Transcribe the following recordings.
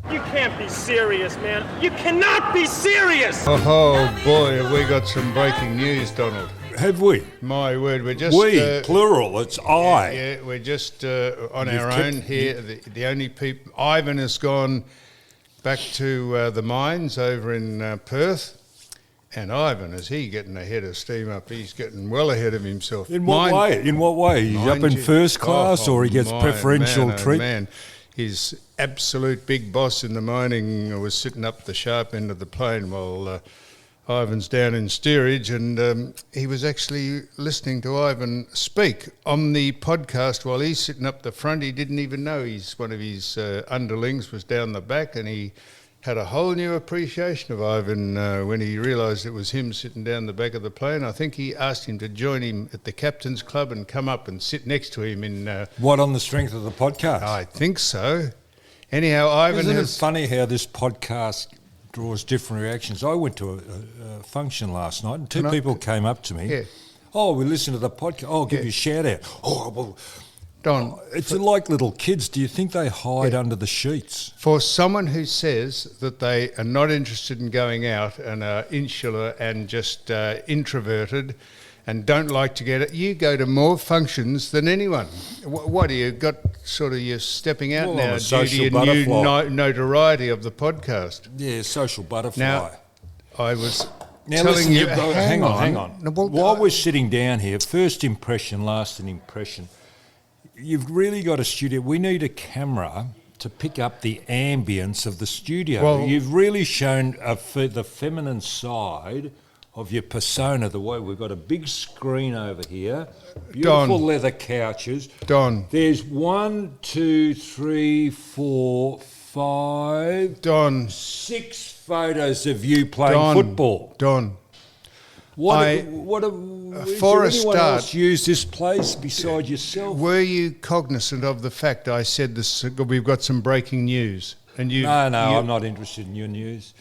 You can't be serious, man. You cannot be serious! Oh boy, have we got some breaking news, Donald. Have we? My word, we're just... plural, it's I. Yeah, we're just on our own here. The only people... Ivan has gone back to the mines over in Perth. And Ivan, is he getting ahead of steam up? He's getting well ahead of himself. In what way? In what way? He's up in first class or he gets preferential treatment? Man. His absolute big boss in the mining was sitting up the sharp end of the plane while Ivan's down in steerage, and he was actually listening to Ivan speak on the podcast while he's sitting up the front. He didn't even know one of his underlings was down the back, and he had a whole new appreciation of Ivan when he realised it was him sitting down the back of the plane. I think he asked him to join him at the Captain's Club and come up and sit next to him in... what, on the strength of the podcast? I think so. Anyhow, Ivan Isn't it funny how this podcast draws different reactions? I went to a function last night and two people came up to me. Yeah. Oh, we listened to the podcast. Oh, I'll give you a shout out. Oh, well... Don, it's like little kids. Do you think they hide under the sheets? For someone who says that they are not interested in going out and are insular and just introverted and don't like to get it, you go to more functions than anyone. What do you got? Sort of you're stepping out now due to your new notoriety of the podcast. Yeah, social butterfly. Now, I was now telling listen, you. Hang on. No, well, while we're sitting down here, first impression, last impression. You've really got a studio. We need a camera to pick up the ambience of the studio. Well, you've really shown the feminine side of your persona, the way we've got a big screen over here, beautiful leather couches. Don. There's 1, 2, 3, 4, 5... Don. 6 photos of you playing football. Don. For a start, else use this place beside yourself? Were you cognizant of the fact I said this? We've got some breaking news, and you. No, I'm not interested in your news.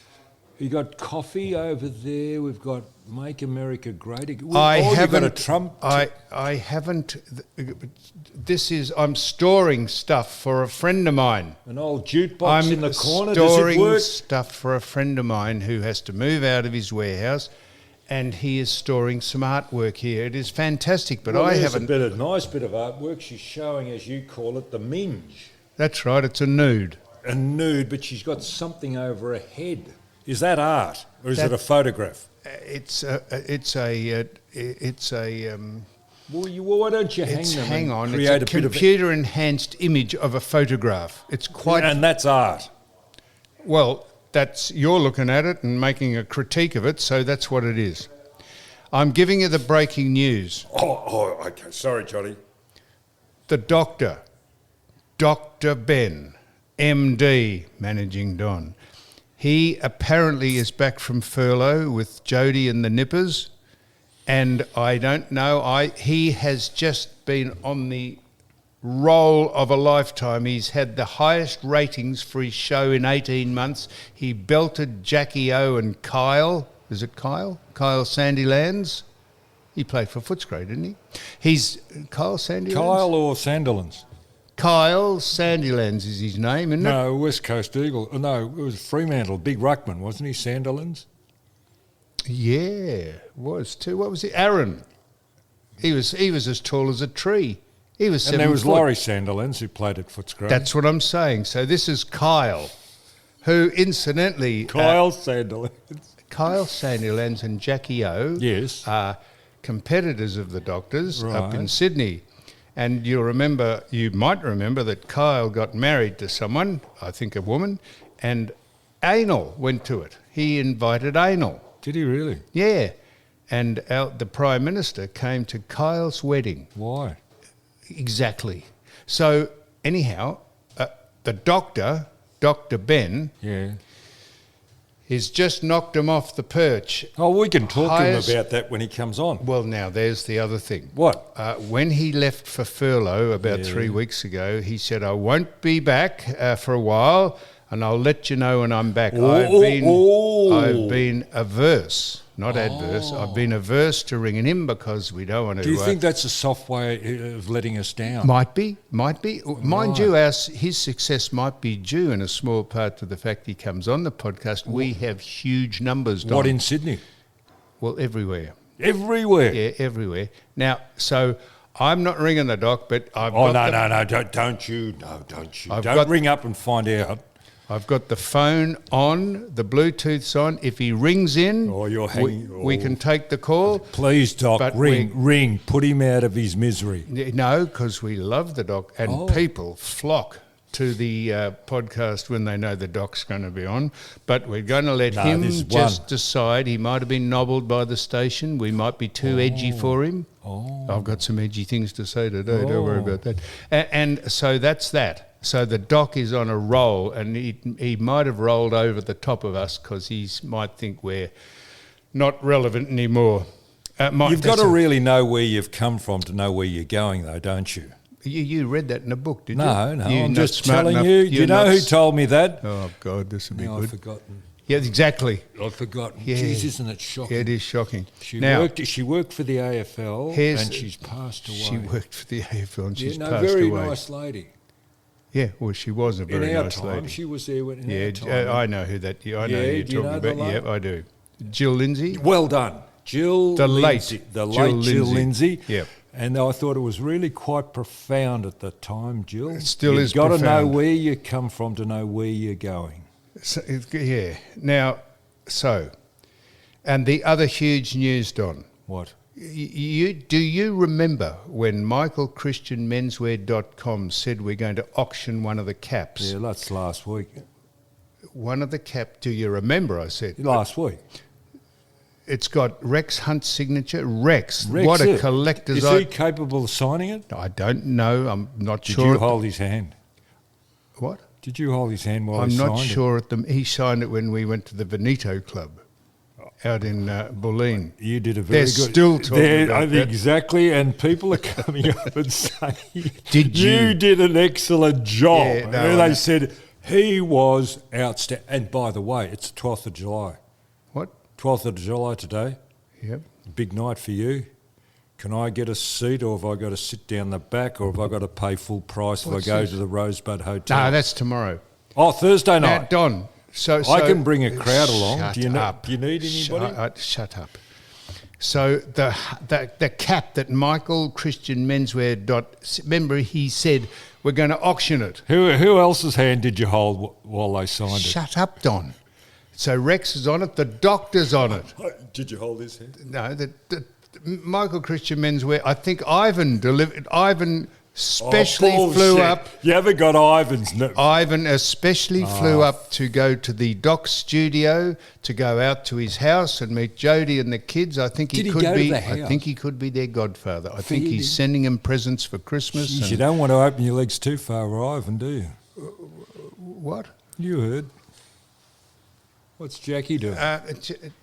You got coffee over there. We've got Make America Great Again. Haven't. Got a Trump. I haven't. I'm storing stuff for a friend of mine. An old jukebox in the corner. Storing stuff for a friend of mine who has to move out of his warehouse. And he is storing some artwork here. It is fantastic, but I haven't... a nice bit of artwork. She's showing, as you call it, the minge. That's right, it's a nude. A nude, but she's got something over her head. Is that art, or is it a photograph? It's a... why don't you hang them? Hang on, it's a computer-enhanced image of a photograph. It's quite... And that's art. Well... you're looking at it and making a critique of it, so that's what it is. I'm giving you the breaking news. Okay. Sorry, Johnny. The doctor, Dr. Ben, MD, Managing Don. He apparently is back from furlough with Jody and the Nippers, and I don't know, he has just been on the role of a lifetime. He's had the highest ratings for his show in 18 months. He belted Jackie O and Kyle. Is it Kyle? Kyle Sandilands. He played for Footscray, didn't he? He's Kyle Sandilands? Kyle or Sandilands? Kyle Sandilands is his name, isn't it? No, West Coast Eagle. No, it was Fremantle, big ruckman, wasn't he, Sandilands? Yeah, was too. What was he? Aaron. He was as tall as a tree. He was 7 And there was foot. Laurie Sandilands who played at Footscray. That's what I'm saying. So this is Kyle, who incidentally... Kyle Sandilands. Kyle Sandilands and Jackie O are competitors of the Doctors up in Sydney. And you might remember that Kyle got married to someone, I think a woman, and Anal went to it. He invited Anal. Did he really? Yeah. And the Prime Minister came to Kyle's wedding. Why? Exactly. So anyhow, the doctor, Dr. Ben, he's just knocked him off the perch. Oh, we can talk to him about that when he comes on. Well, now, there's the other thing. What? When he left for furlough about 3 weeks ago, he said, I won't be back for a while. and I'll let you know when I'm back. Oh, I've been averse, not adverse. I've been averse to ringing him because we don't want to. Do you think that's a soft way of letting us down? Might be. Mind you, his success might be due in a small part to the fact he comes on the podcast. We have huge numbers, Don. What, in Sydney? Well, everywhere. Everywhere? Yeah, everywhere. Now, so I'm not ringing the doc, but I've Oh, got no, don't you. I've Don't got- ring up and find out. I've got the phone on, the Bluetooth's on. If he rings in, Oh, you're hanging. we can take the call. Please, Doc, But ring. Put him out of his misery. No, because we love the doc, and people flock to the podcast when they know the doc's going to be on. But we're going to let him there's just one. decide. He might have been nobbled by the station. We might be too edgy for him. I've got some edgy things to say today. Don't worry about that. And so that's that. So the doc is on a roll, and he might have rolled over the top of us because he might think we're not relevant anymore. You've got to really know where you've come from to know where you're going, though, don't you? You read that in a book, did you? No, You're I'm not just smart telling enough- you. you're You know not who s- told me that? Oh, God, this would be No, I've good. forgotten. Yeah, exactly. I've forgotten. Yeah. Jeez, isn't it shocking? Yeah, it is shocking. She Now, worked for the AFL here's- and she's passed away. she worked for the AFL and she's yeah, passed very away. nice lady. Yeah, well, she was a very in our nice time, lady. she was there in Yeah, our time. I know who that. I know Yeah, who you're do you talking know the about. lady? Yeah, I do. Jill Lindsay. Well done. Jill The Lindsay. late The Jill late Jill Lindsay. Lindsay. Yep. And I thought it was really quite profound at the time, Jill. It still You've is got to know profound. where you come from to know where you're going. So, yeah. Now, and the other huge news, Don. What? Do you remember when michaelchristianmenswear.com said we're going to auction one of the caps? Yeah, that's last week. One of the do you remember? I said Last week. it's got Rex Hunt's signature. Rex, Rex, what a yeah. collector's Is item. he capable of signing it? I don't know. I'm not Did sure. you hold his hand? What? Did you hold his hand while I'm he not signed sure. He signed it when we went to the Veneto Club out in Bulleen. it? You did a very They're good. still talking about that. Exactly, and people are coming up and saying, Did you? did an excellent job." Yeah, no, and I know. they said he was outstanding. And by the way, it's the 12th of July. What? 12th of July today. Yep. Big night for you. Can I get a seat, or have I got to sit down the back, or have I got to pay full price if I go to the Rosebud Hotel? No, that's tomorrow. Oh, Thursday Now, night. Don, so I can bring a crowd along. Shut Do you up. Do you need anybody? Shut up. So the cap that Michael Christian Menswear remember he said we're going to auction it. Who else's hand did you hold while they signed it? Shut up, Don. So Rex is on it. The doctor's on it. Did you hold his hand? No, the Michael Christian Menswear. I think Ivan delivered. Ivan specially flew up. You haven't got Ivan's. No. Ivan especially flew up to go to the doc's studio, to go out to his house and meet Jody and the kids. I think Did he could go to be. the I house? think he could be their godfather. I think Feed he's him. sending him presents for Christmas. Jeez, and- you don't want to open your legs too far, Ivan, do you? What? You heard. What's Jackie doing?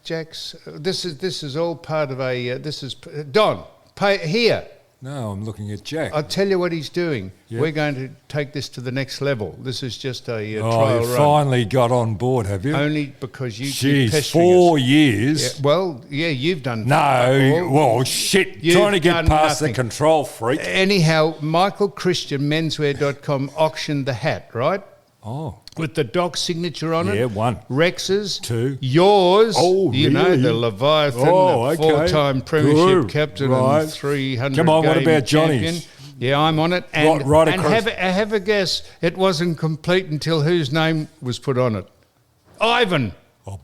Jack's. This is all part of a. This is Don. Pay here. No, I'm looking at Jack. I'll tell you what he's doing. Yeah. We're going to take this to the next level. This is just a Oh, trial you run. finally got on board, have you? Only because you keep Jeez, pestering 4 us. years. Yeah, well, yeah, you've done. No, fuck all. well, shit. You've Trying to get done past nothing. the control freak. Anyhow, michaelchristianmenswear.com auctioned the hat, right? Oh, With the doc's signature on it. Yeah, one. Rex's. 2. Yours. Oh, you know, really? the Leviathan, Oh, the okay. four-time premiership Good. captain Right. and 300 Come on, what game about champion. Johnny's? Yeah, I'm on it. And, Right and across- have a guess. It wasn't complete until whose name was put on it? Ivan. Oh,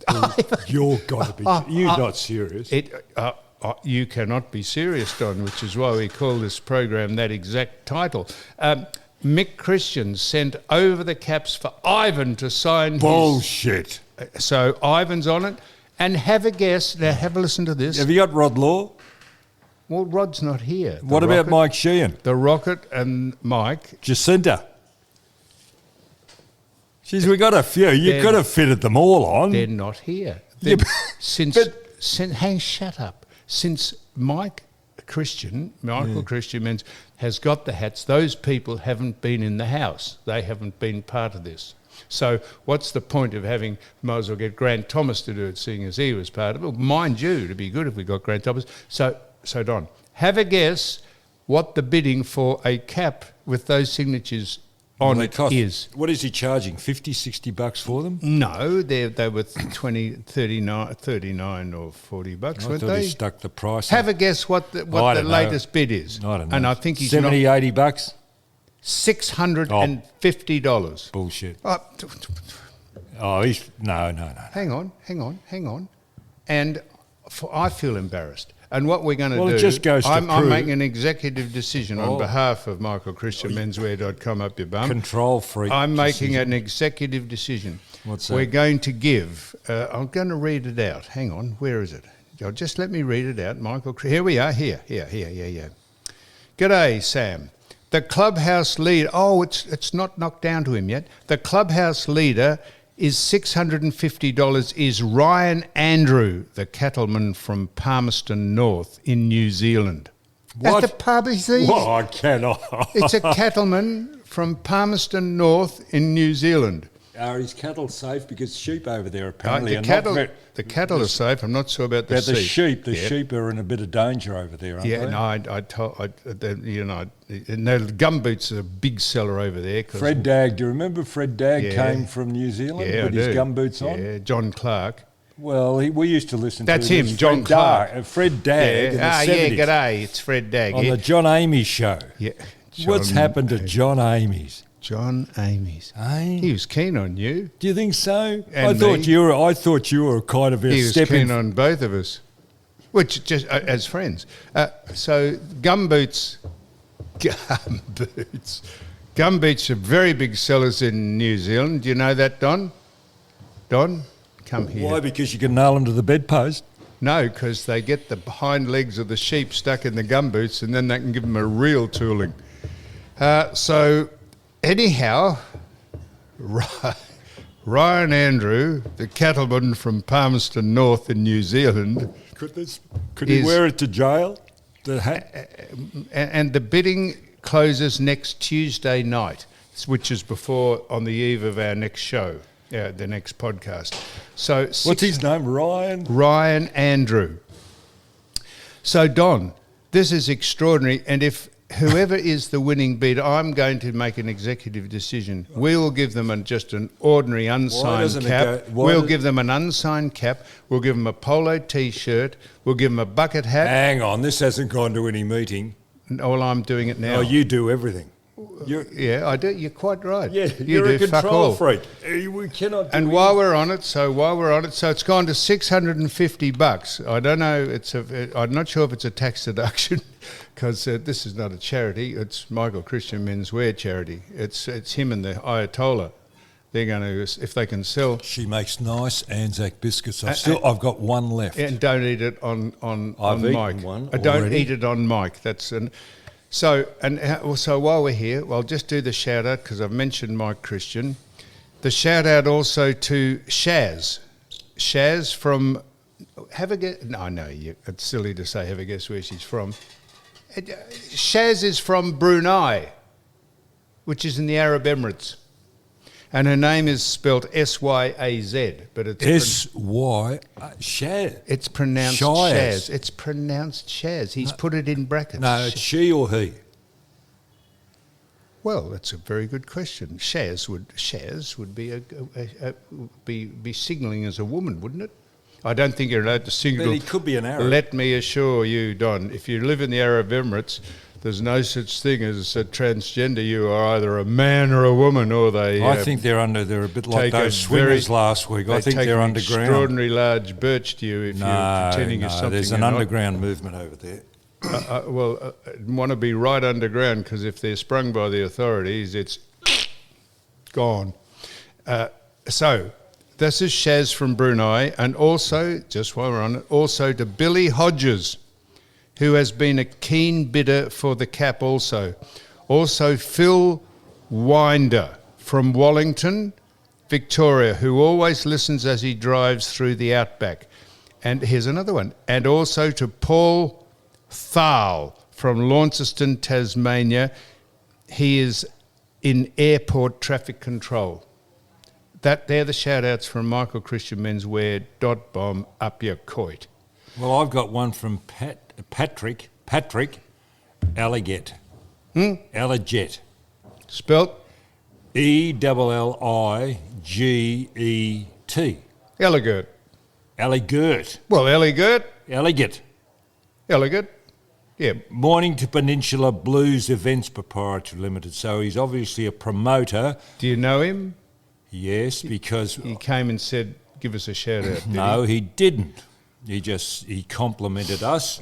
you're got to be. You're not serious. You cannot be serious, Don, which is why we call this program that exact title. Mick Christian sent over the caps for Ivan to sign Bullshit. So Ivan's on it. And have a guess. Now, have a listen to this. Have you got Rod Law? Well, Rod's not here. The What about Rocket- Mike Sheehan? The Rocket and Mike. Jacinta. Jeez, we got a few. You They're- could have fitted them all on. They're not here. Yeah, They're- but- shut up. Since Michael Christian has got the hats, those people haven't been in the house. They haven't been part of this. So what's the point of having, might as well get Grant Thomas to do it, seeing as he was part of it. Well, mind you, it'd be good if we got Grant Thomas. So Don, have a guess what the bidding for a cap with those signatures on it is. What is he charging, 50, 60 bucks for them? No, they were 39 or 40 bucks, weren't I thought they? he stuck the price. Have a guess what the latest bid is. I don't know. And I think he's 70, 80 bucks? $650. Bullshit. Oh, He's... No. hang on. And I feel embarrassed. And what we're going to do... Well, it just goes to I'm prove... making an executive decision on behalf of michaelchristianmenswear.com up your bum. Control freak. I'm making an executive decision. What's that? We're going to give... I'm going to read it out. Hang on. Where is it? Just let me read it out. Here we are. Here. G'day, Sam. The clubhouse leader... Oh, it's not knocked down to him yet. The clubhouse leader... is $650 is Ryan Andrew, the cattleman from Palmerston North in New Zealand. What? At the pub, is he? Well, I cannot. It's a cattleman from Palmerston North in New Zealand. Are his cattle safe? Because sheep over there apparently are not... The cattle are safe. I'm not sure about the sheep. The Yeah. sheep are in a bit of danger over there, aren't they? No, gumboots are a big seller over there. Fred Dagg, do you remember Fred Dagg came from New Zealand with his gumboots on? Yeah, John Clark. Well, we used to listen That's to him. That's him, John Clark. Fred Dagg in the 70s. G'day, it's Fred Dagg. On the John Amy show. Yeah. What's happened to John Amy's? John Amy's. Hey? He was keen on you. Do you think so? And I thought you were kind of a He was step keen on both of us, which just as friends. So gumboots are very big sellers in New Zealand. Do you know that, Don? Don, come here. Why? Because you can nail them to the bedpost. No, because they get the hind legs of the sheep stuck in the gumboots, and then they can give them a real tooling. So anyhow, Ryan Andrew, the cattleman from Palmerston North in New Zealand, Could he wear it to jail? The hat? and the bidding closes next Tuesday night, which is on the eve of our next show, the next podcast. So what's his name? Ryan Andrew. So Don, this is extraordinary, and if whoever is the winning bidder, I'm going to make an executive decision. We will give them just an ordinary unsigned cap. We'll give them an unsigned cap. We'll give them a polo T-shirt. We'll give them a bucket hat. Hang on, this hasn't gone to any meeting. Well, I'm doing it now. Oh, you do everything. Yeah, I do. You're quite right. Yeah, you're a control freak. We cannot. And while we're on it, so it's gone to $650. I don't know. I'm not sure if it's a tax deduction, because this is not a charity. It's Michael Christian Menswear charity. It's him and the Ayatollah. They're going to, if they can sell. She makes nice Anzac biscuits. I've got one left. And don't eat it on I've mic. eaten one. Don't eat it on mic. So while we're here, I'll just do the shout out because I've mentioned Mike Christian. The shout out also to Shaz. Shaz from, have a guess. No, it's silly to say have a guess where she's from. Shaz is from Brunei, which is in the Arab Emirates. And her name is spelled S-Y-A-Z, but it's S-Y, Shaz. It's pronounced Shaz. It's pronounced Shaz. He's put it in brackets. No, it's she or he. Well, that's a very good question. Shaz would be signalling as a woman, wouldn't it? I don't think you're allowed to signal. But he could be an Arab. Let me assure you, Don, if you live in the Arab Emirates, there's no such thing as a transgender. You are either a man or a woman, or they. I think they're a bit like those swingers last week. I think they're underground. Extraordinary large birch to you if you're pretending you're something. There's an underground movement over there. Want to be right underground, because if they're sprung by the authorities, it's gone. So this is Shaz from Brunei, and also, just while we're on it, also to Billy Hodges, who has been a keen bidder for the cap also. Also Phil Winder from Wallington, Victoria, who always listens as he drives through the outback. And here's another one. And also to Paul Thal from Launceston, Tasmania. He is in airport traffic control. they're the shout-outs from Michael Christian Menswear, Dot Bomb, Up Your Coit. Well, I've got one from Patrick Alliget. Alliget. Spelt? Elliget. Elegant. Alligert. Well, elegant. Elegant. Yeah. Mornington Peninsula Blues Events Proprietary Limited. So he's obviously a promoter. Do you know him? Yes, because... He came and said, give us a shout-out, No, he didn't. He complimented us.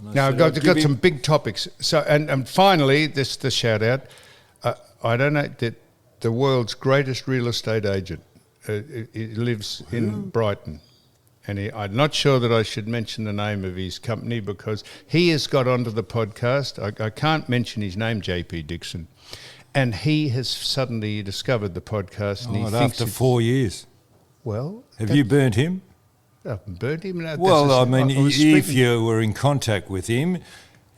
Now, I've got some big topics. So, and finally, the shout-out. I don't know, the world's greatest real estate agent. He lives in Brighton. And I'm not sure that I should mention the name of his company because he has got onto the podcast. I can't mention his name, JP Dixon. And he has suddenly discovered the podcast. And he thinks after 4 years. Well... Have you burnt him? I haven't burnt him. No, well, I mean, if you were in contact with him,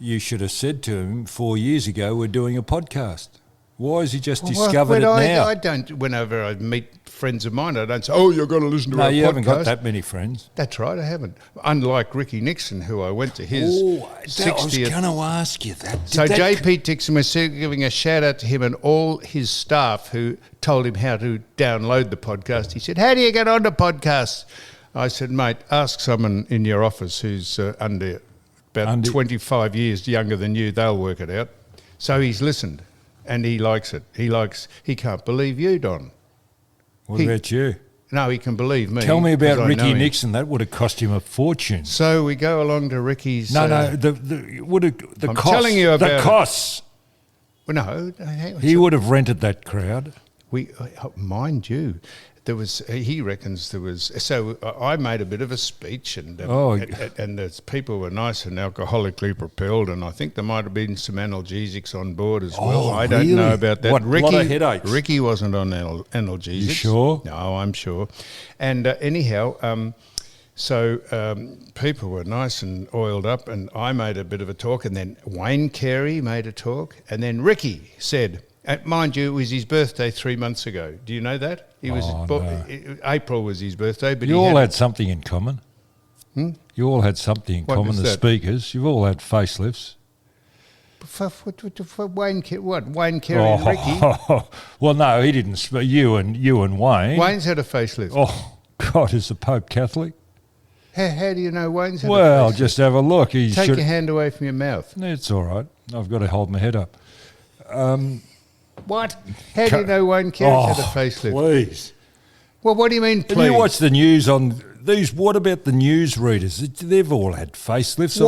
you should have said to him 4 years ago, we're doing a podcast. Why has he just discovered it now? I don't, whenever I meet friends of mine, I don't say, oh, you're going to listen to our podcast. No, you haven't got that many friends. That's right, I haven't. Unlike Ricky Nixon, who I went to his 60th. I was going to ask you that. So JP Dixon was giving a shout out to him and all his staff who told him how to download the podcast. He said, how do you get onto podcasts? I said, mate, ask someone in your office who's under 25 years younger than you. They'll work it out. So he's listened. And he likes it. He can't believe you, Don. What about you? No, he can believe me. Tell me about Ricky Nixon. That would have cost him a fortune. So we go along to Ricky's... I'm telling you about the costs. Well, no. He would have rented that crowd. Mind you, there was. He reckons there was. So I made a bit of a speech, and the people were nice and alcoholically propelled, and I think there might have been some analgesics on board as well. I don't know about that. What, lot of headaches? Ricky wasn't on analgesics. You sure? No, I'm sure. And anyhow. So people were nice and oiled up, and I made a bit of a talk, and then Wayne Carey made a talk, and then Ricky said, mind you, it was his birthday 3 months ago. Do you know that? April was his birthday. But you all had something in common. You all had something in common, the speakers. You've all had facelifts. For Wayne Carey and Ricky? Well, no, he didn't. You and Wayne. Wayne's had a facelift. Oh, God, is the Pope Catholic? How do you know Wayne's had a facelift? Well, just have a look. Take your hand away from your mouth. It's all right. I've got to hold my head up. What? How do you know Wayne Carey's had a facelift? Please. Well, what do you mean, please? Have you watched the news on these? What about the news readers? They've all had facelifts.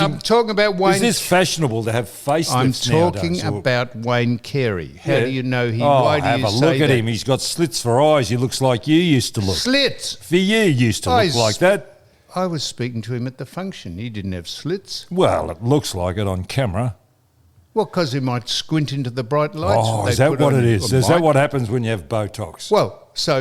I'm talking about Wayne. Is this fashionable to have facelifts I'm talking nowadays, about Wayne Carey. How do you know he? Why do have you a say look at that? him. He's got slits for eyes. He looks like you used to look. Slits? For you used to look like that. I was speaking to him at the function. He didn't have slits. Well, it looks like it on camera. Well, because he might squint into the bright lights. Oh, is that what it is? Is that what happens when you have Botox? Well, so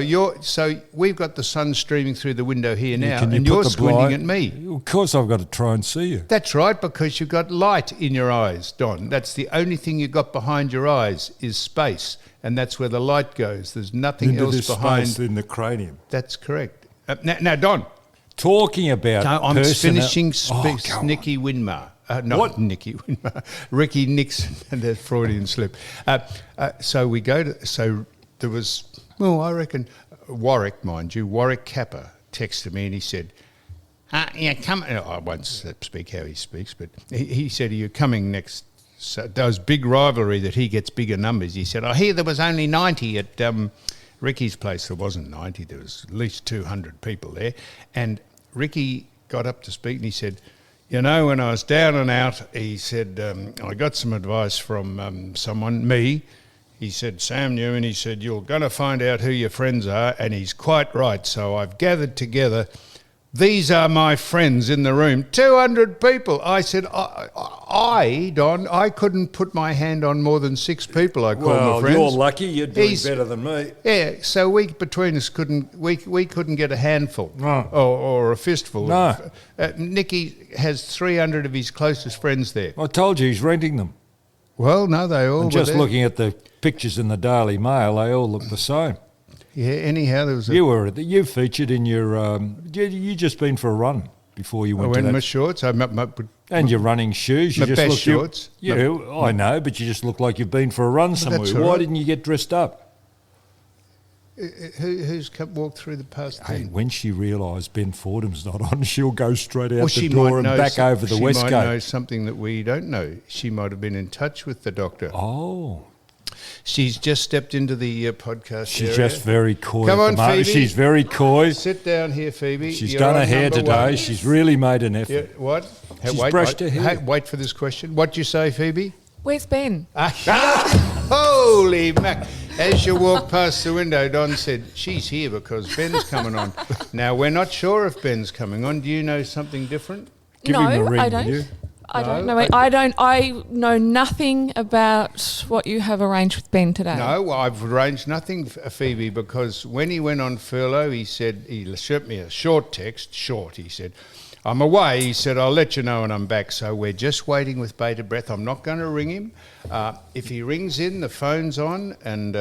we've got the sun streaming through the window here now, and you're squinting at me. Of course, I've got to try and see you. That's right, because you've got light in your eyes, Don. That's the only thing you've got behind your eyes is space, and that's where the light goes. There's nothing else behind. Space in the cranium. That's correct. Now, Don. Talking about I'm finishing Nicky Winmar. What? Nicky Winmar. Ricky Nixon, and that Freudian slip. So we go to... So there was... Well, I reckon Warwick, mind you, Warwick Kappa texted me and he said, I won't speak how he speaks, but he said, are you coming next... So those big rivalry that he gets bigger numbers. He said, I hear there was only 90 at Ricky's place. There wasn't 90. There was at least 200 people there. And Ricky got up to speak and he said, you know, when I was down and out, he said, I got some advice from someone, me. He said, Sam Newman, he said, you're going to find out who your friends are, and he's quite right. So I've gathered together, these are my friends in the room, 200 people. I said, Don, I couldn't put my hand on more than 6 people I call my friends. Well, you're lucky. You're doing better than me. Yeah, so we between us couldn't get a handful or a fistful. No. Nicky has 300 of his closest friends there. I told you he's renting them. Well, no, they all and just looking at the pictures in the Daily Mail, they all look the same. Yeah. Anyhow, there was You featured in your. You just been for a run before you I went went to in that. my shorts. And your running shoes. You My just best look- shorts. Yeah, I know, but you just look like you've been for a run somewhere. that's all Why right. didn't you get dressed up? Who's walked through the past? Hey, when she realised Ben Fordham's not on, she'll go straight out the she door might and know back over the she West might Gate. know something that we don't know. She might have been in touch with the doctor. Oh, She's just stepped into the podcast she's area. just very coy. Come at on, the moment. Phoebe. She's very coy. Sit down here, Phoebe. She's You're done her on hair number today. one. She's really made an effort. Yeah, what? Hey, She's brushed her hair. Hey, wait for this question. What'd you say, Phoebe? Where's Ben? Holy mac. As you walk past the window, Don said, she's here because Ben's coming on. Now, we're not sure if Ben's coming on. Do you know something different? Give no, him a ring, I will don't. you? I don't No, know. I know nothing about what you have arranged with Ben today. No, I've arranged nothing for Phoebe because when he went on furlough, he said, he sent me a short text, he said, I'm away. He said, I'll let you know when I'm back. So we're just waiting with bated breath. I'm not going to ring him. If he rings in, the phone's on, and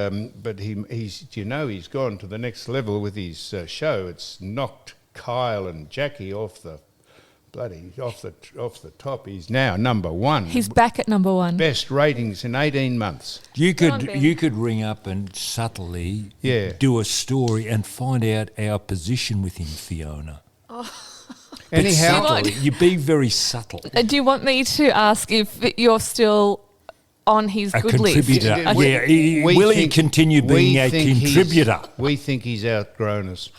but he's he's gone to the next level with his show. It's knocked Kyle and Jackie off the top. He's now number one. He's back at number one. Best ratings in 18 months. You on, Ben. could ring up and subtly Yeah. do a story and find out our position with him, Fiona. But Anyhow, subtly, you be very subtle. Do you want me to ask if you're still on his A good list? contributor. We- we will he think- continue we being a think he's- contributor? We think he's outgrown us.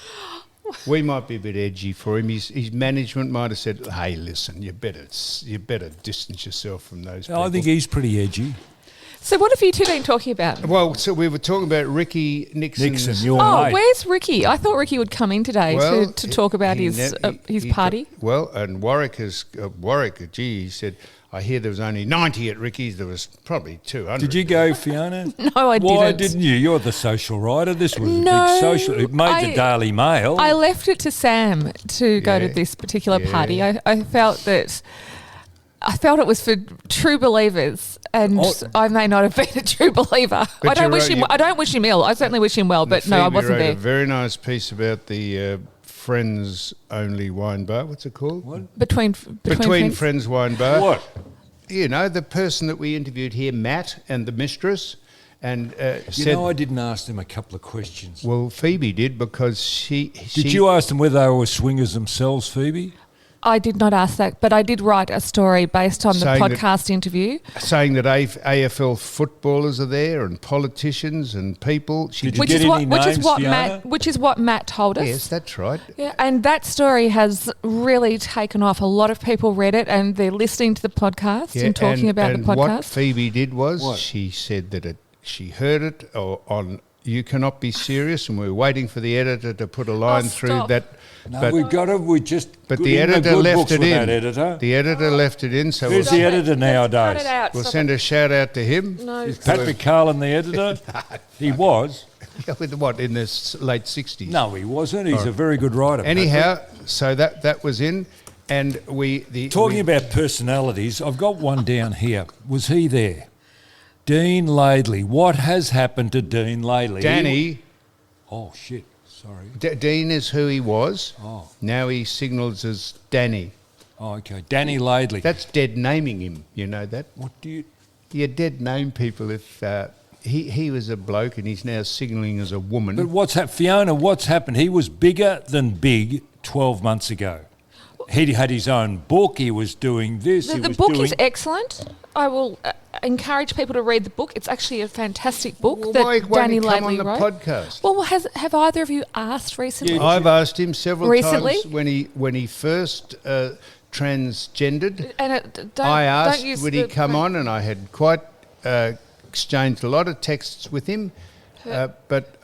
We might be a bit edgy for him. His management might have said, "Hey, listen, you better distance yourself from those people." I think he's pretty edgy. So what have you two been talking about? Well, so we were talking about Ricky Nixon's... Nixon, your Oh, mate. where's Ricky? I thought Ricky would come in today to talk about his party. And Warwick, he said, I hear there was only 90 at Ricky's. There was probably 200. Did you go, Fiona? No, I Why didn't. didn't you? You're the social writer. This was a No, big social. It made the Daily Mail. I left it to Sam to go to Yeah, this particular yeah. party. I felt it was for true believers, and Oh. I may not have been a true believer. But I don't you wish wrote- him. you- I don't wish him ill. I certainly wish him well, but no, I Phoebe wasn't wrote there. a very nice piece about the Friends Only Wine Bar. What's it called? What? Between Friends Wine Bar. What? You know, the person that we interviewed here, Matt, and the mistress, and You said, know, I didn't ask them a couple of questions. well, Phoebe did because she Did you ask them whether they were swingers themselves, Phoebe? I did not ask that, but I did write a story based on the Saying that- podcast interview. saying that AFL footballers are there and politicians and people. She Did you Which get is what any which is names, what Fiona? Matt told us. Yes, that's right. Yeah, and that story has really taken off. A lot of people read it and they're listening to the podcast and talking about the What podcast. Phoebe did was What? she said that she heard it on You Cannot Be Serious, and we were waiting for the editor to put a line through stop. that. No, but we just. but good the in editor good left books it with in. That editor. The editor left it in, so Who's we'll, the editor Cut nowadays? it out. we'll Stop send it. a shout out to him. No. Is Patrick Carlin the editor? He was. With what, in the late 60s? No, he wasn't. He's a very good writer. Anyhow, so that was in, and Talking about personalities, I've got one down here. Was he there? Dean Laidley. What has happened to Dean Laidley? Danny. Oh, shit. Sorry. Dean is who he was. Oh. Now he signals as Danny. Oh, okay. Danny Laidley. That's dead naming him. You know that? What do you... You dead name people if he was a bloke and he's now signalling as a woman. But what's happened? Fiona, what's happened? He was bigger than big 12 months ago. He had his own book. He was doing this. The book is excellent. I will encourage people to read the book. It's actually a fantastic book Well, that why Danny he come on Laidley the wrote. podcast? Well, have either of you asked recently? Yeah. I've asked him several Recently? times when he first transgendered. And don't, I don't asked use would he the- come on, and I had quite exchanged a lot of texts with him. But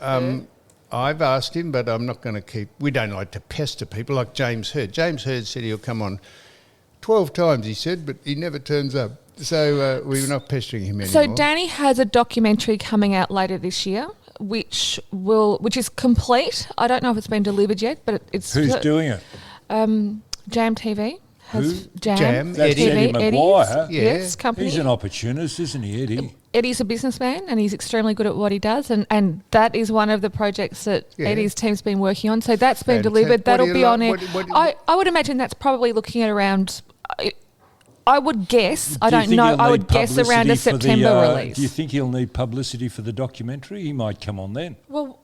I've asked him, but I'm not going to keep... We don't like to pester people like James Hird. James Hird said he'll come on 12 times, he said, but he never turns up. So we're not pestering him anymore. So Danny has a documentary coming out later this year, which is complete. I don't know if it's been delivered yet, but it's... Who's doing it? Jam TV. Has Who? Jam, Jam, That's Eddie. Eddie Maguire. Yes, company. He's an opportunist, isn't he, Eddie? Eddie's a businessman and he's extremely good at what he does, and that is one of the projects that Eddie's team's been working on. So that's been delivered. That'll be on air. I would imagine that's probably looking at around. I would guess. I don't know. I would guess around a September release. Do you think he'll need publicity for the documentary? He might come on then. Well,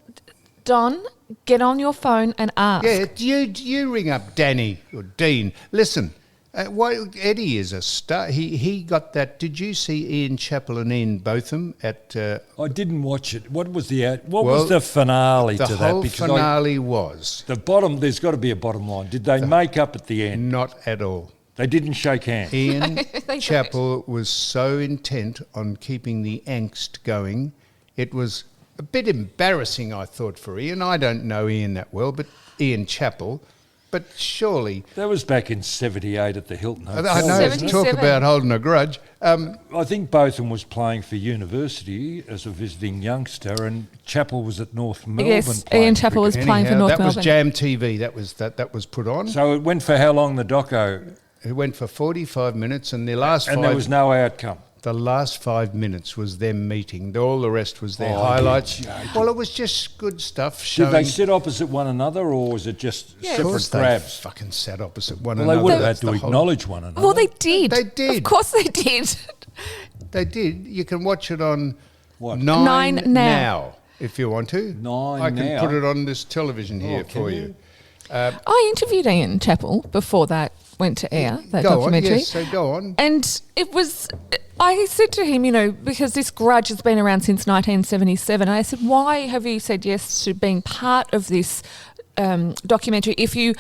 Don, get on your phone and ask. Yeah, you ring up Danny or Dean. Listen, Eddie is a star. He got that. Did you see Ian Chappell and Ian Botham at? I didn't watch it. What was the finale to that? The whole finale was the bottom. There's got to be a bottom line. Did they make up at the end? Not at all. They didn't shake hands. Ian Chappell was so intent on keeping the angst going. It was a bit embarrassing, I thought, for Ian. I don't know Ian that well, but Ian Chappell. But surely... That was back in 78 at the Hilton Hotel. I know, 77. talk about holding a grudge. I think Botham was playing for university as a visiting youngster, and Chappell was at North Melbourne. Yes, Ian Chappell was playing for North Melbourne. That was Jam TV. That was put on. So it went for how long, the doco? It went for 45 minutes, and there was no outcome. The last 5 minutes was them meeting. All the rest was their highlights. Well, it was just good stuff. Did they sit opposite one another, or was it just separate grabs? They fucking sat opposite one another. Well, they would have had to acknowledge one another. Well, they did. They did. Of course they did. They did. You can watch it on What? 9 now if you want to. 9 I can now? put it on this television here for you. I interviewed Ian Chappell before that went to air, that Go documentary. on, yes, so go on. And it was, I said to him, because this grudge has been around since 1977, I said, why have you said yes to being part of this documentary if you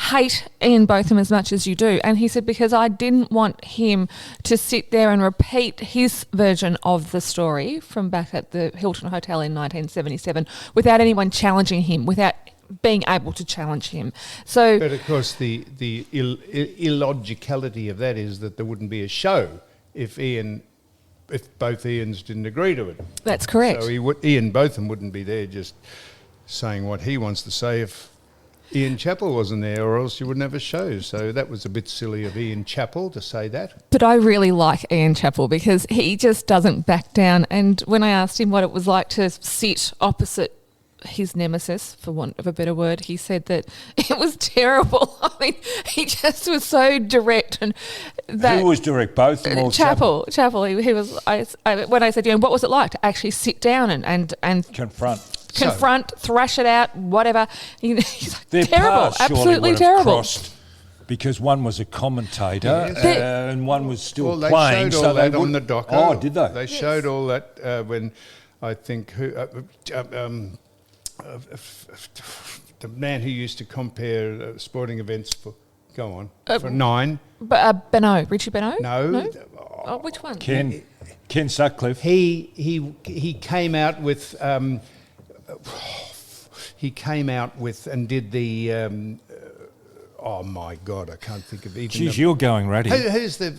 hate Ian Botham as much as you do? And he said, because I didn't want him to sit there and repeat his version of the story from back at the Hilton Hotel in 1977 without anyone challenging him, without being able to challenge him. So, but of course, the illogicality of that is that there wouldn't be a show if both Ians didn't agree to it. that's correct. So Ian Botham wouldn't be there just saying what he wants to say if Ian Chappell wasn't there, or else you wouldn't have a show. So that was a bit silly of Ian Chappell to say that. But I really like Ian Chappell because he just doesn't back down. And when I asked him what it was like to sit opposite his nemesis, for want of a better word, he said that it was terrible. I mean, he just was so direct. And that Who was direct? Both or Chappell. He was. When I said to him, what was it like to actually sit down and confront, thrash it out, whatever? He's like, Their terrible, paths surely absolutely would have terrible. crossed, because one was a commentator and one was still Well, they playing. showed all that on the doco. Oh, did they? They showed all that when I think the man who used to compare sporting events for 9. Richie Beno? No. Oh, which one? Ken Sutcliffe. He came out with and did the oh my God, I can't think of even. Geez, you're going ready. Who's the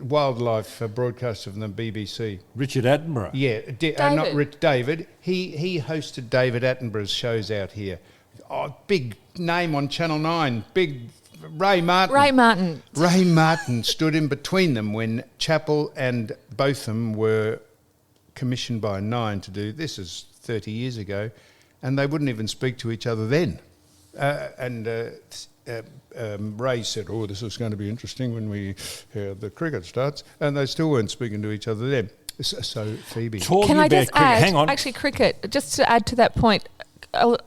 wildlife broadcaster from the BBC? Richard Attenborough. Yeah, not David. He hosted David Attenborough's shows out here. Oh, big name on Channel 9. Big Ray Martin. Ray Martin stood in between them when Chappell and Botham were commissioned by 9 to do this. Is 30 years ago, and they wouldn't even speak to each other then. Ray said, "Oh, this is going to be interesting when the cricket starts," and they still weren't speaking to each other then. So Phoebe, Can I just add? Hang on. Actually, cricket. Just to add to that point,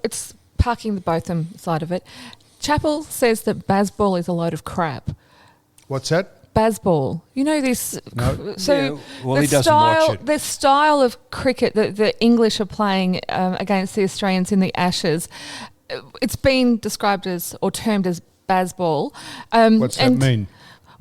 it's parking the Botham side of it. Chappell says that baseball is a load of crap. What's that? Baseball. You know this. No. So Yeah, well, he doesn't watch it. The style of cricket that the English are playing against the Australians in the Ashes, it's been described as or termed as baseball. What's that mean?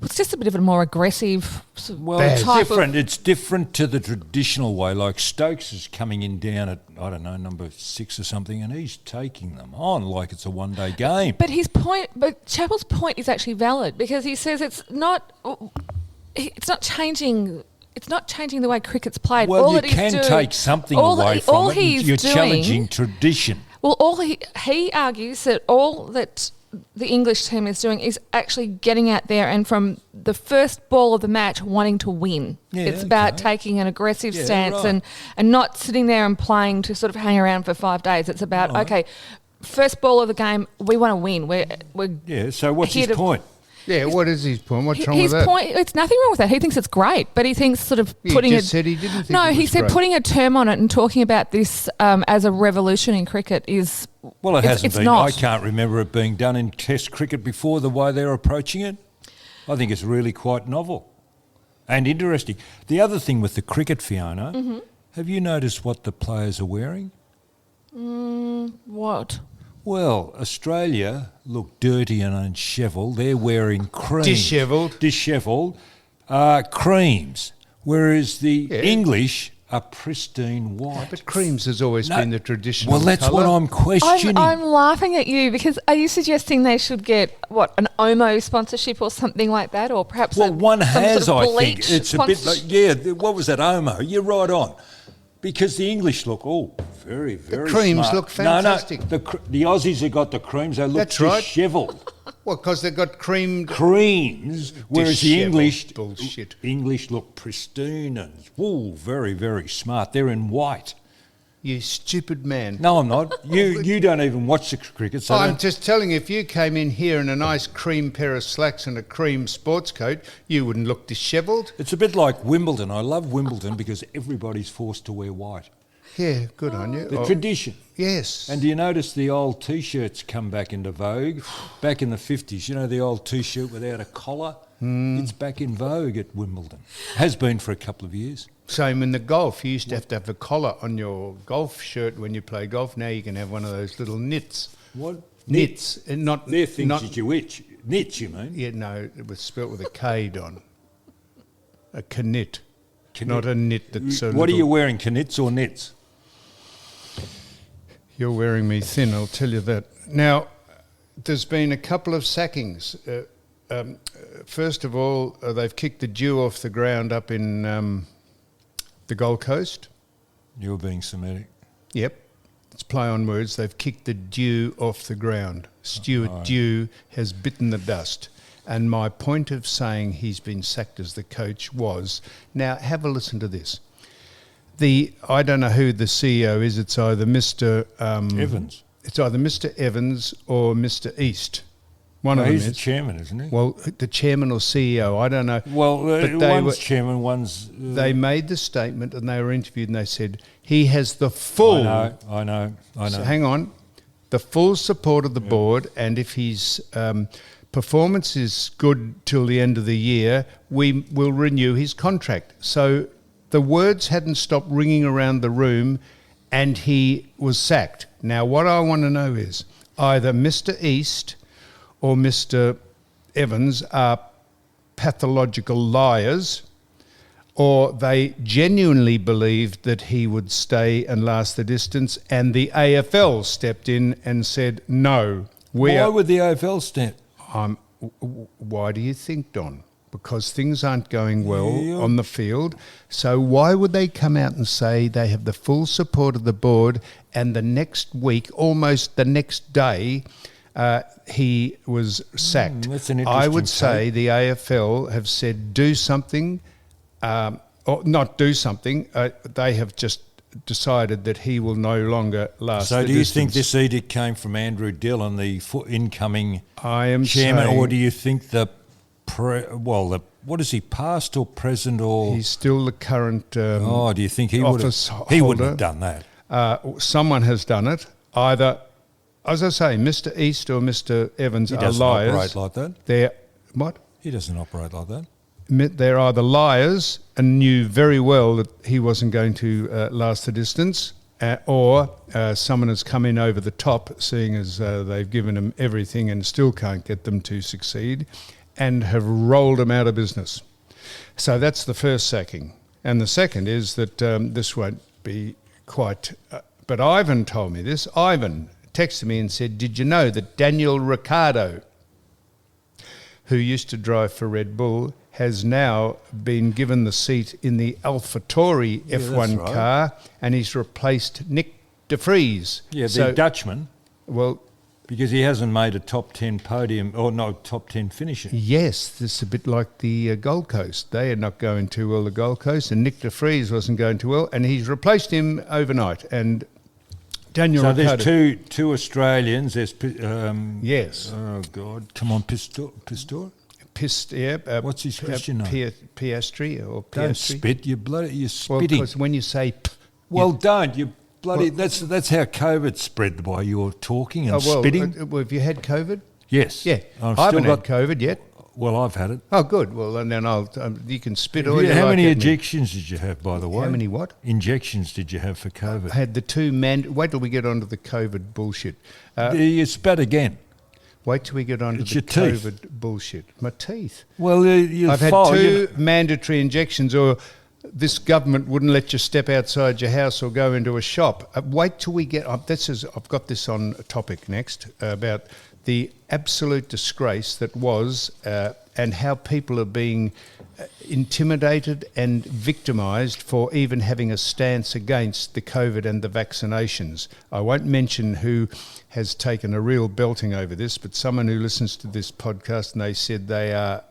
It's just a bit of a more aggressive type it's different to the traditional way. Like Stokes is coming in down at, I don't know, number 6 or something, and he's taking them on like it's a one-day game. But Chappell's point is actually valid because he says it's not changing. It's not changing the way cricket's played. Well, all you can take something away from it. You're challenging tradition. Well, he argues that all that the English team is doing is actually getting out there and from the first ball of the match wanting to win. Yeah, it's about okay. taking an aggressive Yeah, stance right. and not sitting there and playing to sort of hang around for 5 days. It's about, Right. okay, first ball of the game, we want to win. We're Yeah, so what's here his to- point? Yeah, what is his point? What's wrong with his that? point, it's nothing wrong with that. He thinks it's great, but he thinks sort of He putting just said he didn't think no, it he was said great. putting a term on it and talking about this as a revolution in cricket is Well, it hasn't it's been. not. I can't remember it being done in Test cricket before the way they're approaching it. I think it's really quite novel and interesting. The other thing with the cricket, Fiona, Mm-hmm. have you noticed what the players are wearing? What? Well, Australia look dirty and unshevelled. They're wearing creams. Dishevelled creams. Whereas the English are pristine white. But creams has always No. been the traditional Well, that's what colour. I'm questioning. I'm laughing at you because are you suggesting they should get an Omo sponsorship or something like that, or perhaps Well, one some has, sort of I think. bleach It's a bit like, what was that, Omo? You're right on. Because the English look, very, very creams smart. look fantastic. No, the Aussies have got the creams. They look That's right. dishevelled. Well, because they've got creamed... Creams, whereas the Dishevelled bullshit. English look pristine and, very, very smart. They're in white. You stupid man. No, I'm not. You don't even watch the cricket, so I'm don't- just telling you, if you came in here in a nice cream pair of slacks and a cream sports coat, you wouldn't look dishevelled. It's a bit like Wimbledon. I love Wimbledon because everybody's forced to wear white. Yeah, good on you. The tradition. Yes. And do you notice the old T-shirts come back into vogue? Back in the 50s, you know, the old T-shirt without a collar? It's back in vogue at Wimbledon. Has been for a couple of years. Same in the golf. You used to have a collar on your golf shirt when you play golf. Now you can have one of those little knits. What? Knits. And not, They're things not, that you itch. Knits, you mean? Yeah, no, it was spelt with a K, Don. A knit. Not a knit that's so What are little. you wearing, knits or knits? You're wearing me thin, I'll tell you that. Now, there's been a couple of sackings. First of all, they've kicked the dew off the ground up in the Gold Coast. You're being Semitic. Yep, it's play on words. They've kicked the dew off the ground. Stuart Dew has bitten the dust. And my point of saying he's been sacked as the coach was, now have a listen to this. I don't know who the CEO is. It's either Mr. Evans. It's either Mr. Evans or Mr. East. One of No, them he's the is. chairman, isn't he? Well, the chairman or CEO, I don't know. Well, but they one's were- chairman, one's... They made the statement and they were interviewed and they said he has the full. I know. So hang on, the full support of the board, and if his performance is good till the end of the year, we will renew his contract. So the words hadn't stopped ringing around the room, and he was sacked. Now, what I want to know is either Mr. East or Mr. Evans are pathological liars, or they genuinely believed that he would stay and last the distance, and the AFL stepped in and said, no, Why would the AFL stand? why do you think, Don? Because things aren't going well on the field. So why would they come out and say they have the full support of the board, and the next week, almost the next day, he was sacked? That's an I interesting would say take. the AFL have said do something, or not do something. They have just decided that he will no longer last So the do you think distance. this edict came from Andrew Dillon, the incoming I am chairman, saying or do you think what is he, past or present or... he's still the current do you think he would office have... He wouldn't have holder. done that. Someone has done it. Either, as I say, Mr. East or Mr. Evans He are doesn't liars. operate like that. They're what? He doesn't operate like that. They're either liars and knew very well that he wasn't going to last the distance, or someone has come in over the top, seeing as they've given him everything and still can't get them to succeed, and have rolled him out of business. So that's the first sacking. And the second is that this won't be quite... but Ivan told me this. Ivan texted me and said, did you know that Daniel Ricciardo, who used to drive for Red Bull, has now been given the seat in the AlphaTauri F1 that's right. car, and he's replaced Nick de Vries. Yeah, the So- Dutchman. well, Because he hasn't made a top 10 podium, or no, top 10 finisher. Yes, this is a bit like the Gold Coast. They are not going too well, the Gold Coast, and Nick de Vries wasn't going too well, and he's replaced him overnight. And Daniel So Ricciardo. there's two Australians. There's Yes. Oh God, come on, Pistor. What's his Christian name? Piastri or Don't Piastri. spit. You're Well, spitting. because when you say Don't you bloody? That's how COVID spread by your talking and spitting. have you had COVID? Yes. Yeah, I've I still haven't had COVID yet. Well, I've had it. Oh, good. Well, and then you can spit all you How like many at me. injections did you have, by the way? How many what? Injections did you have for COVID? I had the two wait till we get onto the COVID bullshit. You spat again. Wait till we get onto It's the your teeth. COVID bullshit. My teeth. Well, I've had two mandatory injections, or this government wouldn't let you step outside your house or go into a shop. Wait till we get up. I've got this on a topic next about the absolute disgrace that was and how people are being intimidated and victimised for even having a stance against the COVID and the vaccinations. I won't mention who has taken a real belting over this, but someone who listens to this podcast, and they said they are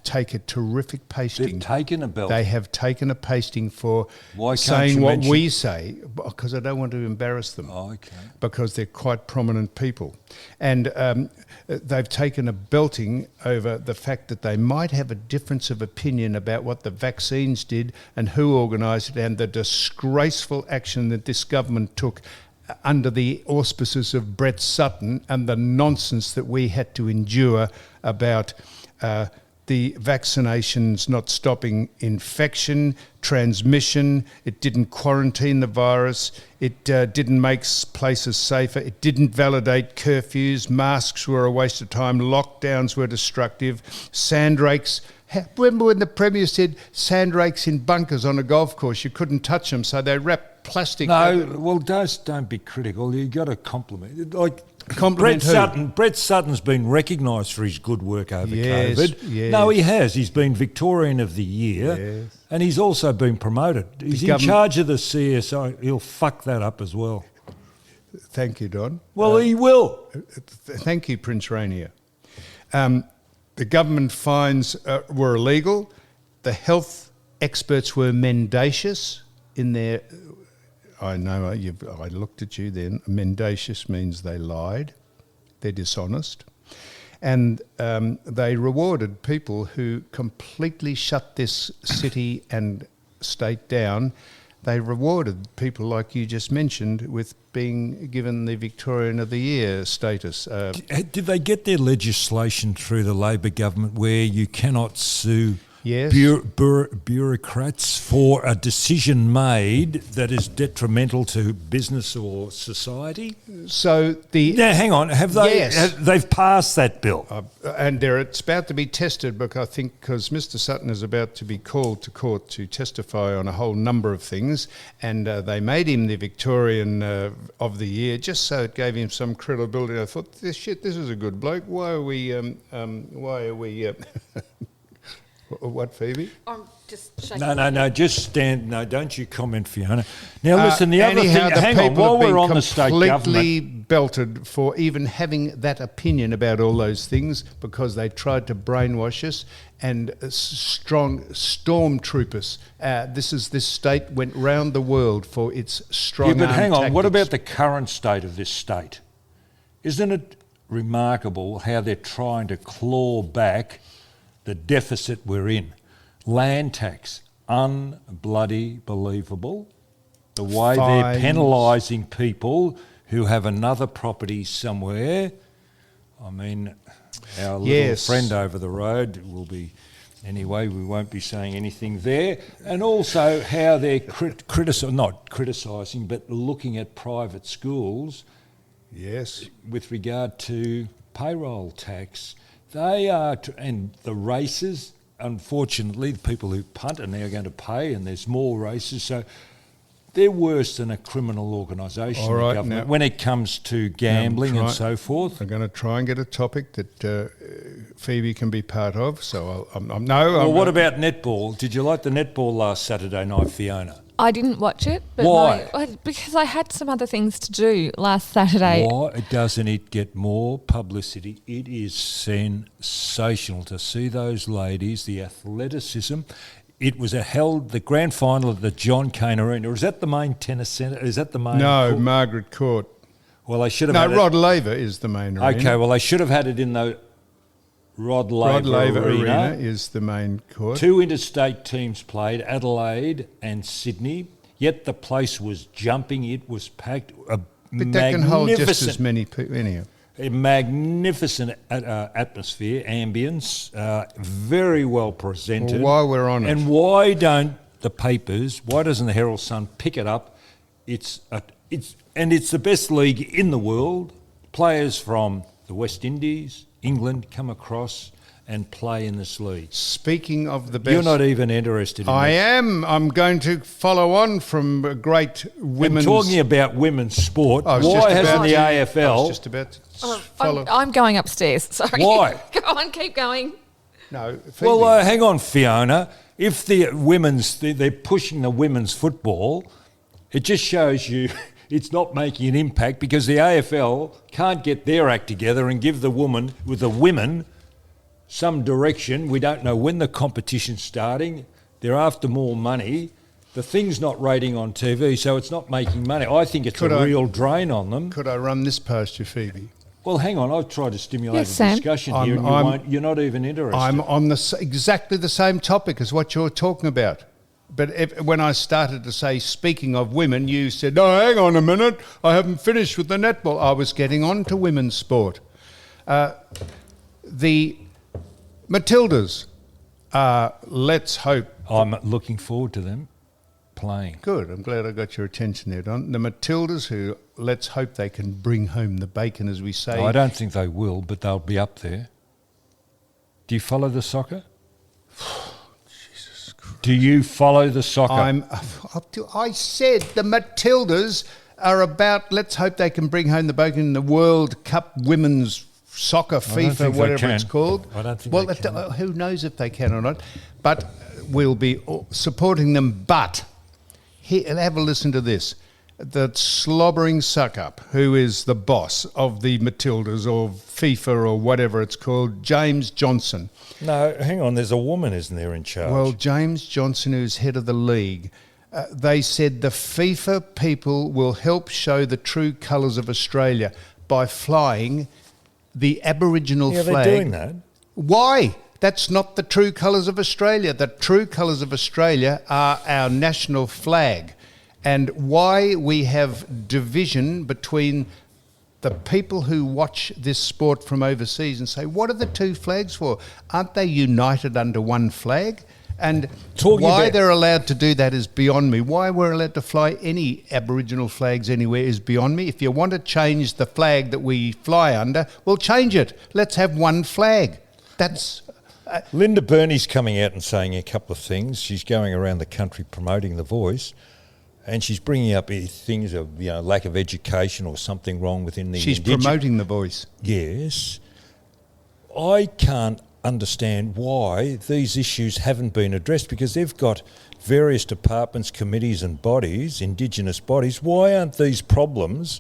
take a terrific pasting. They've taken a belt. They have taken a pasting for Why can't saying you what mention- we say, because I don't want to embarrass them. Oh, okay. Because they're quite prominent people. And they've taken a belting over the fact that they might have a difference of opinion about what the vaccines did and who organised it, and the disgraceful action that this government took under the auspices of Brett Sutton, and the nonsense that we had to endure about the vaccinations not stopping infection, transmission. It didn't quarantine the virus. It didn't make places safer. It didn't validate curfews. Masks were a waste of time. Lockdowns were destructive. Sandrakes. Remember when the Premier said sandrakes in bunkers on a golf course, you couldn't touch them, so they wrapped plastic. No, well, don't be critical. You got to compliment. Like Compliment who? Brett Sutton's been recognised for his good work over Yes, COVID. yes. No, he has. He's been Victorian of the Year, Yes. and he's also been promoted. He's in charge of the CSO. He'll fuck that up as well. Thank you, Don. Well, he will. Thank you, Prince Rainier. The government fines were illegal. The health experts were mendacious in their... I know, I looked at you then. Mendacious means they lied. They're dishonest. And they rewarded people who completely shut this city and state down. They rewarded people like you just mentioned with being given the Victorian of the Year status. Did they get their legislation through the Labor government where you cannot sue Yes. bureaucrats for a decision made that is detrimental to business or society? So Now, hang on. Have they? Yes. They've passed that bill. And it's about to be tested, because Mr. Sutton is about to be called to court to testify on a whole number of things, and they made him the Victorian of the Year just so it gave him some credibility. I thought, this is a good bloke. Why are we? What, Phoebe? I'm just shaking. No, just stand. No, don't you comment, Fiona. Now, listen, the other thing, Anyhow, the hang on, people while have been we're on the state completely government. belted for even having that opinion about all those things, because they tried to brainwash us, and strong stormtroopers. This state went round the world for its strong Yeah, but hang on, what tactics. about the current state of this state? Isn't it remarkable how they're trying to claw back the deficit we're in? Land tax, unbloody believable. The way they're Fines. penalising people who have another property somewhere. I mean, our little Yes. friend over the road will be... Anyway, we won't be saying anything there. And also how they're not criticising, but looking at private schools Yes. with regard to payroll tax. They are, and the races, unfortunately, the people who punt are now going to pay, and there's more races. So they're worse than a criminal organisation, All right, the government, now- when it comes to gambling and try- so forth. I'm going to try and get a topic that Phoebe can be part of. So Well, what about netball? Did you like the netball last Saturday night, Fiona? I didn't watch it. But Why? Because I had some other things to do last Saturday. Why doesn't it get more publicity? It is sensational to see those ladies, the athleticism. It was the grand final at the John Cain Arena. Is that the main tennis centre? Is that the main? No, court? Margaret Court. Well, they should have. No, had Rod Laver is the main arena. Okay, well, they should have had it in the Rod Laver Arena. Is the main court. 2 interstate teams played, Adelaide and Sydney. Yet the place was jumping. It was packed. But that can hold just as many people. Anyhow. A magnificent atmosphere, ambience, very well presented. Well, while we're on it. And why don't the papers, why doesn't the Herald Sun pick it up? It's the best league in the world. Players from the West Indies, England come across and play in this league. Speaking of the best... You're not even interested in I this. am. I'm going to follow on from a great women's... I'm talking about women's sport. I was Why just hasn't about the to- AFL... I was just about to follow... I'm going upstairs. Sorry. Why? Go on, keep going. No, Phoebe. Well, hang on, Fiona. If they're pushing the women's football, it just shows you it's not making an impact because the AFL can't get their act together and give the women some direction. We don't know when the competition's starting. They're after more money. The thing's not rating on TV, so it's not making money. I think it's real drain on them. Could I run this past you, Phoebe? Well, hang on. I've tried to stimulate Yes, a Sam. discussion here, and you're not even interested. I'm on exactly the same topic as what you're talking about. But when I started to say, speaking of women, you said, no, hang on a minute, I haven't finished with the netball. I was getting on to women's sport. The Matildas, let's hope. I'm looking forward to them playing. Good, I'm glad I got your attention there, Don. The Matildas, who let's hope they can bring home the bacon, as we say. I don't think they will, but they'll be up there. Do you follow the soccer? Jesus Christ. Do you follow the soccer? I said the Matildas are about, let's hope they can bring home the bacon in the World Cup Women's Soccer, FIFA, whatever it's called. I don't think they can. Who knows if they can or not. But we'll be supporting them. But have a listen to this. The slobbering suck-up, who is the boss of the Matildas or FIFA or whatever it's called, James Johnson. No, hang on. There's a woman, isn't there, in charge? Well, James Johnson, who's head of the league, they said the FIFA people will help show the true colours of Australia by flying the Aboriginal flag. They're doing that. Why? That's not the true colours of Australia. The true colours of Australia are our national flag. And why we have division between the people who watch this sport from overseas and say, what are the two flags for? Aren't they united under one flag? And why they're allowed to do that is beyond me. Why we're allowed to fly any Aboriginal flags anywhere is beyond me. If you want to change the flag that we fly under, well, change it. Let's have one flag. That's... Linda Burney's coming out and saying a couple of things. She's going around the country promoting The Voice, and she's bringing up things of lack of education or something wrong within the... She's promoting The Voice. Yes. I can't understand why these issues haven't been addressed, because they've got various departments, committees and bodies, Indigenous bodies. Why aren't these problems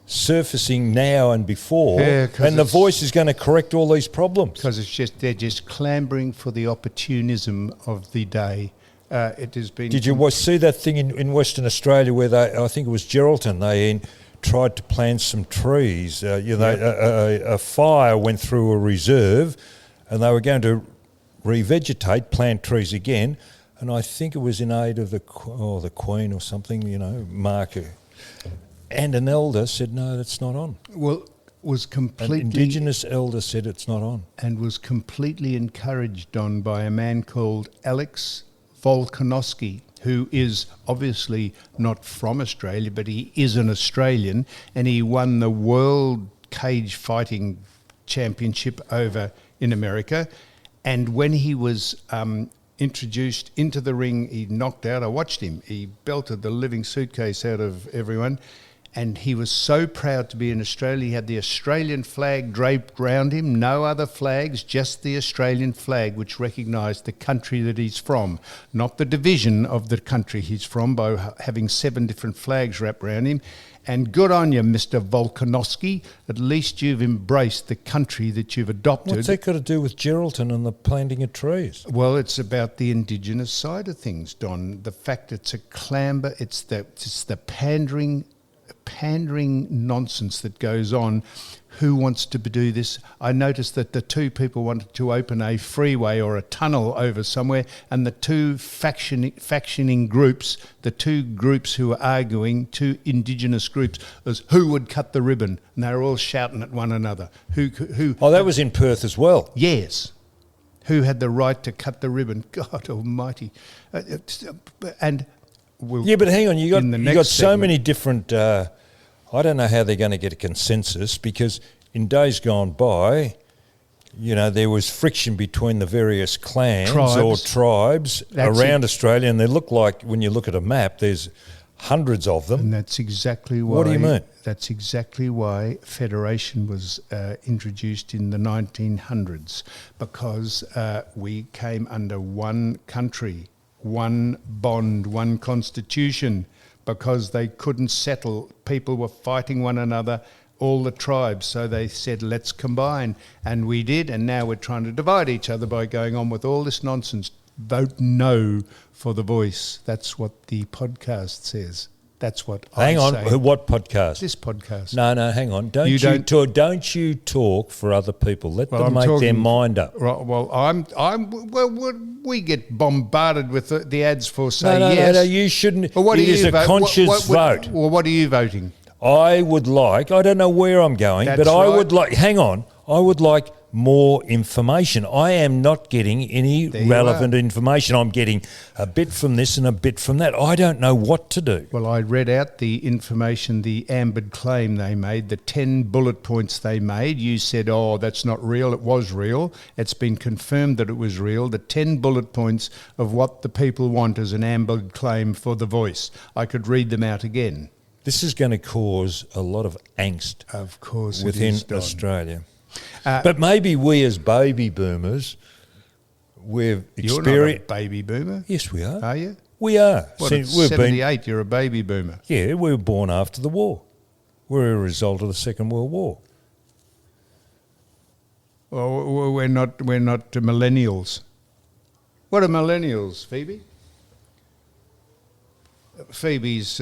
surfacing now and before? Yeah, and The Voice is going to correct all these problems. Because they're just clambering for the opportunism of the day. It has been... Did you see that thing in Western Australia where I think it was Geraldton, they tried to plant some trees. A fire went through a reserve and they were going to revegetate, plant trees again, and I think it was in aid of the Queen or something, marker. And an elder said, no, that's not on. Well, was completely... An Indigenous elder said it's not on. And was completely encouraged on by a man called Alex Volkanovski, who is obviously not from Australia, but he is an Australian, and he won the World Cage Fighting Championship over in America. And when he was introduced into the ring, he knocked out, I watched him, he belted the living suitcase out of everyone, And he was so proud to be in Australia. He had the Australian flag draped round him, no other flags, just the Australian flag, which recognised the country that he's from, not the division of the country he's from by having 7 different flags wrapped around him. And good on you, Mr. Volkanovski. At least you've embraced the country that you've adopted. What's that got to do with Geraldton and the planting of trees? Well, it's about the Indigenous side of things, Don. The fact it's a clamber, it's the pandering nonsense that goes on. Who wants to do this? I noticed that the 2 people wanted to open a freeway or a tunnel over somewhere, and the 2 factioning groups, the 2 groups who were arguing, 2 Indigenous groups, was who would cut the ribbon, and they were all shouting at one another. Who? Oh, that was in Perth as well. Yes. Who had the right to cut the ribbon? God Almighty! And yeah, but hang on, you got so segment, many different. I don't know how they're going to get a consensus, because in days gone by, there was friction between the various clans or tribes around Australia, and they look like, when you look at a map, there's hundreds of them. And that's exactly why. What do you mean? That's exactly why federation was introduced in the 1900s, because we came under one country, one bond, one constitution, because they couldn't settle. People were fighting one another, all the tribes, so they said, let's combine. And we did, and now we're trying to divide each other by going on with all this nonsense. Vote no for the voice. That's what the podcast says. That's what I say. Hang on, what podcast? This podcast. No, hang on. Don't you talk for other people. Let them make their mind up. Right, well, we get bombarded with the ads for saying yes. No, you shouldn't. Well, what it is a conscious vote. Well, what are you voting? I would like, I don't know where I'm going, but I would like, hang on, I would like more information. I am not getting any relevant information. I'm getting a bit from this and a bit from that. I don't know what to do. Well, I read out the information, the ambered claim they made, the 10 bullet points they made. You said, oh, that's not real. It was real. It's been confirmed that it was real. The 10 bullet points of what the people want as an ambered claim for the voice. I could read them out again. This is going to cause a lot of angst, of course, within Australia. But maybe we as baby boomers, we've experienced... You're not a baby boomer? Yes, we are. Are you? We are. What, at 78, you're a baby boomer? Yeah, we were born after the war. We're a result of the Second World War. Well, we're not millennials. What are millennials, Phoebe? Phoebe's...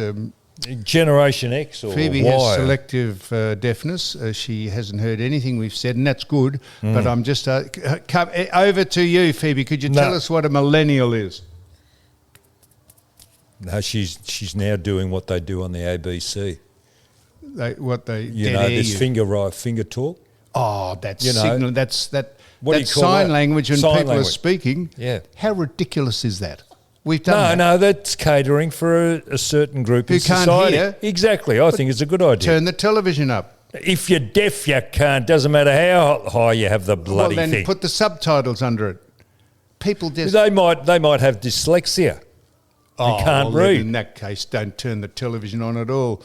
Generation X or Phoebe Y. has selective deafness. She hasn't heard anything we've said, and that's good. But I'm just over to you, Phoebe. Could you tell us what a millennial is? No, she's now doing what they do on the ABC. This finger talk. Oh, that's signal. That's sign language when sign people language. are speaking. Yeah. How ridiculous is that? We've done that. No, that's catering for a certain group in can't society. hear. Exactly. I think it's a good idea. Turn the television up. If you're deaf, you can't. Doesn't matter how high you have the bloody then thing. Put the subtitles under it. People just... They might have dyslexia. They can't read. In that case, don't turn the television on at all.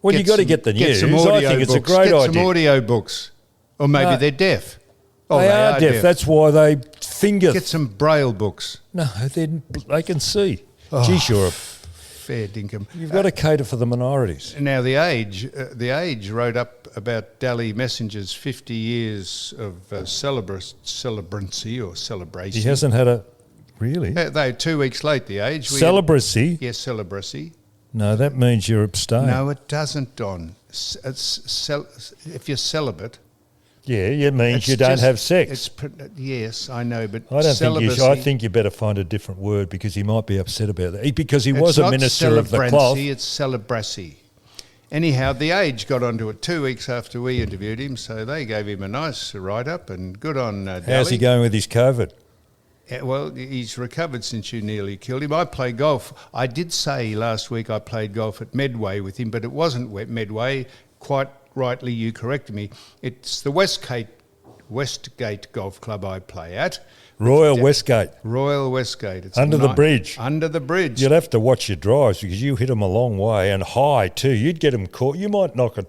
Well, you've got to get the news. I think it's a great idea. Get some audio books. Or maybe they're deaf. Oh, they are deaf. That's why they finger... Get some braille books. No, they can see. Geez, you're a... Fair dinkum. You've got to cater for the minorities. Now, The Age wrote up about Dally Messenger's 50 years of celebrancy or celebration. He hasn't had a... Really? They're 2 weeks late, The Age. Celibacy? Yes, celibacy. No, that means you're abstaining. No, it doesn't, Don. If you're celibate... Yeah, it means you don't have sex. Yes, I know, but I don't think you should. I think you better find a different word, because he might be upset about that. Because he was a minister of the cloth. It's celebracy. Anyhow, The Age got onto it 2 weeks after we interviewed him, so they gave him a nice write-up, and good on Dally. How's he going with his COVID? Well, he's recovered since you nearly killed him. I play golf. I did say last week I played golf at Medway with him, but it wasn't Medway. Quite rightly, you corrected me. It's the Westgate Westgate Golf Club I play at. Royal Westgate. Royal Westgate. It's Under the bridge. Under the bridge. You'd have to watch your drives because you hit them a long way and high too. You'd get them caught. You might knock a...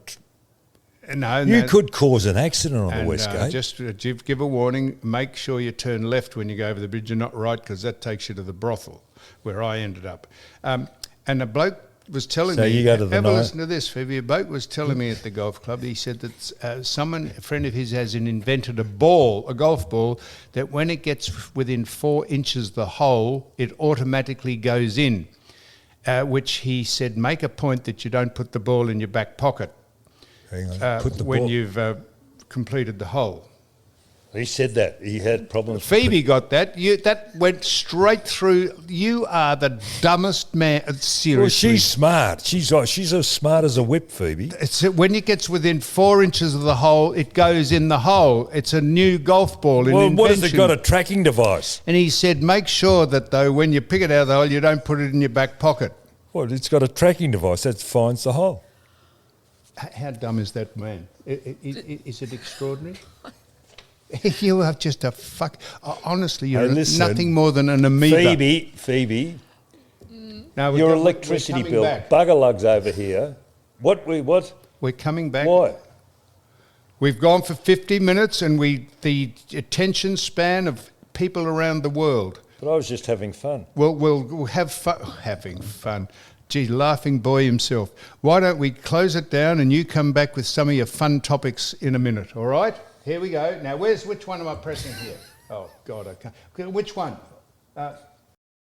You could cause an accident on the Westgate. Just give a warning, make sure you turn left when you go over the bridge and not right, because that takes you to the brothel where I ended up. And a bloke was telling me, you go to the have a night. listen to this, Phoebe. A bloke was telling me at the golf club, he said that a friend of his has invented a golf ball, that when it gets within 4 inches of the hole, it automatically goes in, which he said, make a point that you don't put the ball in your back pocket. Hang on. Put the when ball. you've completed the hole. He said that. He had problems. Phoebe got that. That went straight through. You are the dumbest man. Seriously. Well, she's smart. She's as smart as a whip, Phoebe. It's when it gets within 4 inches of the hole, it goes in the hole. It's a new golf ball. Well, what has it got? A tracking device? And he said, make sure that, though, when you pick it out of the hole, you don't put it in your back pocket. Well, it's got a tracking device that finds the hole. How dumb is that man? Is it extraordinary? You are just a fuck. Honestly, you're nothing more than an amoeba. Phoebe, No, your electricity bill, bugger lugs over here. What? We're coming back. Why? We've gone for 50 minutes, and the attention span of people around the world. But I was just having fun. We'll have fun. Having fun. Gee, laughing boy himself. Why don't we close it down and you come back with some of your fun topics in a minute, all right? Here we go. Now, which one am I pressing here? Oh, God, I can't. Which one?